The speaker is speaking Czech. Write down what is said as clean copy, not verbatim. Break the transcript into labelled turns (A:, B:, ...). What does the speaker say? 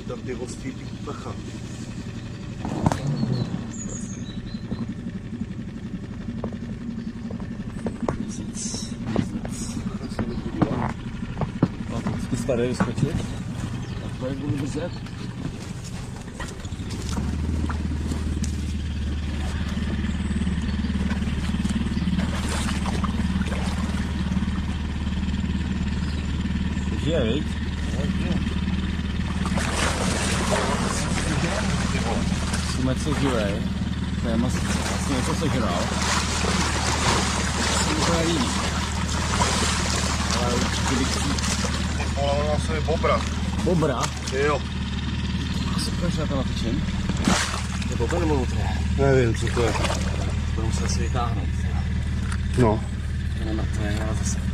A: tam ty hostí pacha.
B: Měsíc. Zkus tady vyskočit. A to je budu držet. Žije, viď? Sumec se živej. To je vlastně něco sežral. To se mi líbí. Ale určitě bych si...
A: Volal na sobě bobra.
B: Bobra?
A: Jo.
B: Asi proč na to natočím? To je bobra nebo lutr?
A: Nevím, co to je.
B: Budu muset si vytáhnout.
A: No.
B: To nemá to je, ale zase